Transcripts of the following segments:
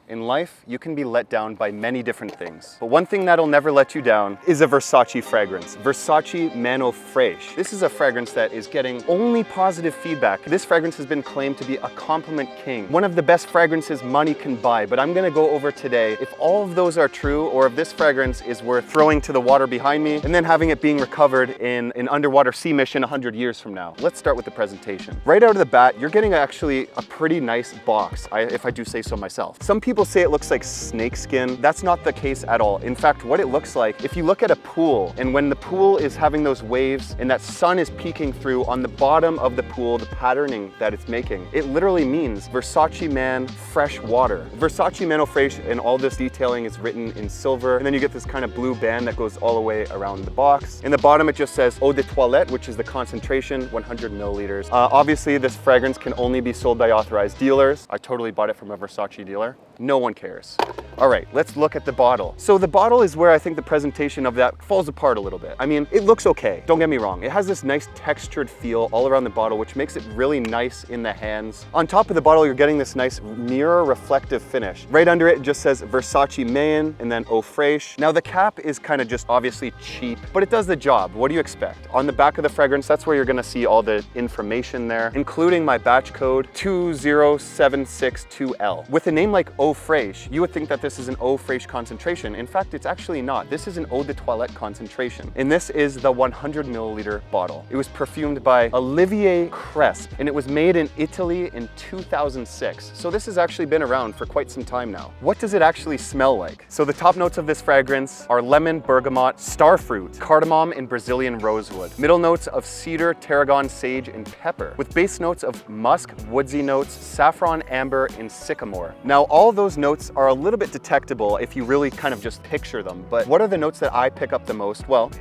In life, you can be let down by many different things. But one thing that'll never let you down is a Versace fragrance. Versace Man Eau Fraiche. This is a fragrance that is getting only positive feedback. This fragrance has been claimed to be a compliment king. One of the best fragrances money can buy. But I'm gonna go over today if all of those are true or if this fragrance is worth throwing to the water behind me and then having it being recovered in an underwater sea mission 100 years from now. Let's start with the presentation. Right out of the bat, you're getting actually a pretty nice box, if I do say so myself. Some people say it looks like snake skin. That's not the case at all. In fact, what it looks like, if you look at a pool, and when the pool is having those waves and that sun is peeking through on the bottom of the pool, the patterning that it's making, it literally means Versace Man fresh water. Versace Man Eau Fraiche, and all this detailing is written in silver, and then you get this kind of blue band that goes all the way around the box. In the bottom, it just says Eau de Toilette, which is the concentration, 100 milliliters. Obviously, this fragrance can only be sold by authorized dealers. I totally bought it from a Versace dealer. No one cares. All right, let's look at the bottle. So the bottle is where I think the presentation of that falls apart a little bit. I mean, it looks okay, don't get me wrong. It has this nice textured feel all around the bottle, which makes it really nice in the hands. On top of the bottle, you're getting this nice mirror reflective finish. Right under it, it just says Versace Man and then Eau Fraiche. Now the cap is kind of just obviously cheap, but it does the job. What do you expect? On the back of the fragrance, that's where you're gonna see all the information there, including my batch code 20762L. With a name like Eau Fraiche, you would think that this is an Eau Fraiche concentration. In fact, it's actually not. This is an Eau de Toilette concentration. And this is the 100 milliliter bottle. It was perfumed by Olivier Cresp, and it was made in Italy in 2006. So this has actually been around for quite some time now. What does it actually smell like? So the top notes of this fragrance are lemon, bergamot, starfruit, cardamom, and Brazilian rosewood. Middle notes of cedar, tarragon, sage, and pepper, with base notes of musk, woodsy notes, saffron, amber, and sycamore. Now, all those notes are a little bit detectable if you really kind of just picture them, but what are the notes that I pick up the most? Well,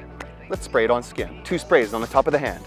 let's spray it on skin. 2 sprays on the top of the hand.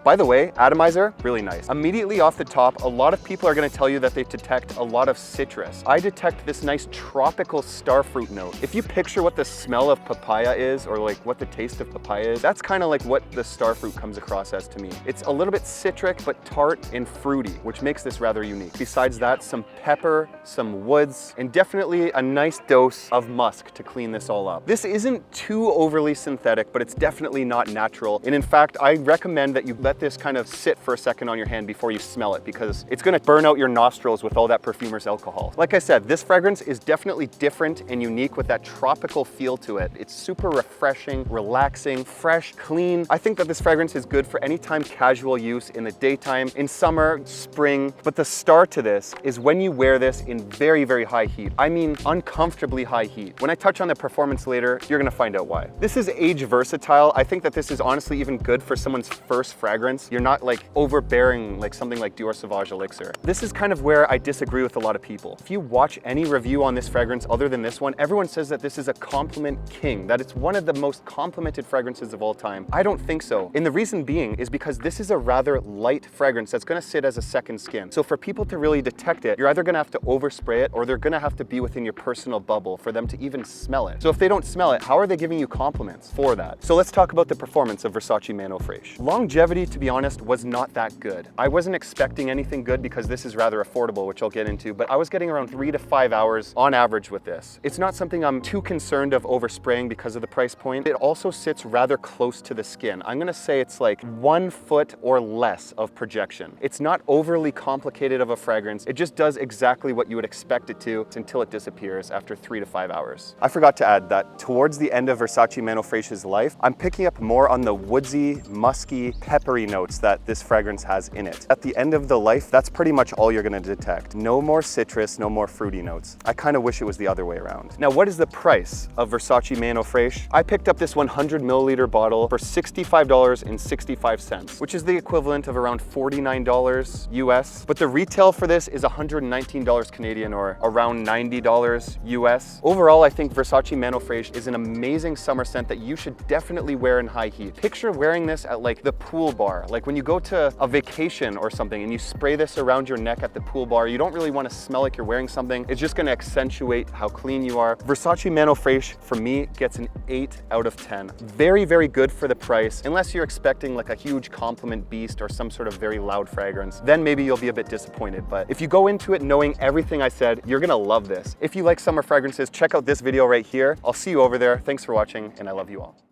By the way, atomizer, really nice. Immediately off the top, a lot of people are gonna tell you that they detect a lot of citrus. I detect this nice tropical starfruit note. If you picture what the smell of papaya is, or like what the taste of papaya is, that's kind of like what the starfruit comes across as to me. It's a little bit citric, but tart and fruity, which makes this rather unique. Besides that, some pepper, some woods, and definitely a nice dose of musk to clean this all up. This isn't too overly synthetic, but it's definitely not natural. And in fact, I recommend that you let this kind of sit for a second on your hand before you smell it, because it's gonna burn out your nostrils with all that perfumer's alcohol. Like I said, this fragrance is definitely different and unique with that tropical feel to it. It's super refreshing, relaxing, fresh, clean. I think that this fragrance is good for anytime casual use in the daytime, in summer, spring. But the star to this is when you wear this in very, very high heat. I mean, uncomfortably high heat. When I touch on the performance later, you're gonna find out why. This is age versatile. I think that this is honestly even good for someone's first fragrance. You're not like overbearing like something like Dior Sauvage Elixir. This is kind of where I disagree with a lot of people. If you watch any review on this fragrance other than this one, everyone says that this is a compliment king, that it's one of the most complimented fragrances of all time. I don't think so. And the reason being is because this is a rather light fragrance that's gonna sit as a second skin. So for people to really detect it, you're either gonna have to overspray it or they're gonna have to be within your personal bubble for them to even smell it. So if they don't smell it, how are they giving you compliments for that? So let's talk about the performance of Versace Man Eau Fraiche. Longevity, to be honest, was not that good. I wasn't expecting anything good because this is rather affordable, which I'll get into, but I was getting around 3 to 5 hours on average with this. It's not something I'm too concerned of overspraying because of the price point. It also sits rather close to the skin. I'm gonna say it's like 1 foot or less of projection. It's not overly complicated of a fragrance. It just does exactly what you would expect it to until it disappears after 3 to 5 hours. I forgot to add that towards the end of Versace Man Eau Fraiche's life, I'm picking up more on the woodsy, musky, peppery notes that this fragrance has in it. At the end of the life, that's pretty much all you're gonna detect. No more citrus, no more fruity notes. I kind of wish it was the other way around. Now, what is the price of Versace Man Eau Fraiche? I picked up this 100 milliliter bottle for $65.65, which is the equivalent of around $49 US. But the retail for this is $119 Canadian, or around $90 US. Overall, I think Versace Man Eau Fraiche is an amazing summer scent that you should definitely wear in high heat. Picture wearing this at like the pool bar bar. Like when you go to a vacation or something and you spray this around your neck at the pool bar, you don't really want to smell like you're wearing something. It's just going to accentuate how clean you are. Versace Man Eau Fraiche, for me, gets an 8 out of 10. Very, very good for the price. Unless you're expecting like a huge compliment beast or some sort of very loud fragrance, then maybe you'll be a bit disappointed. But if you go into it knowing everything I said, you're gonna love this. If you like summer fragrances, check out this video right here. I'll see you over there. Thanks for watching, and I love you all.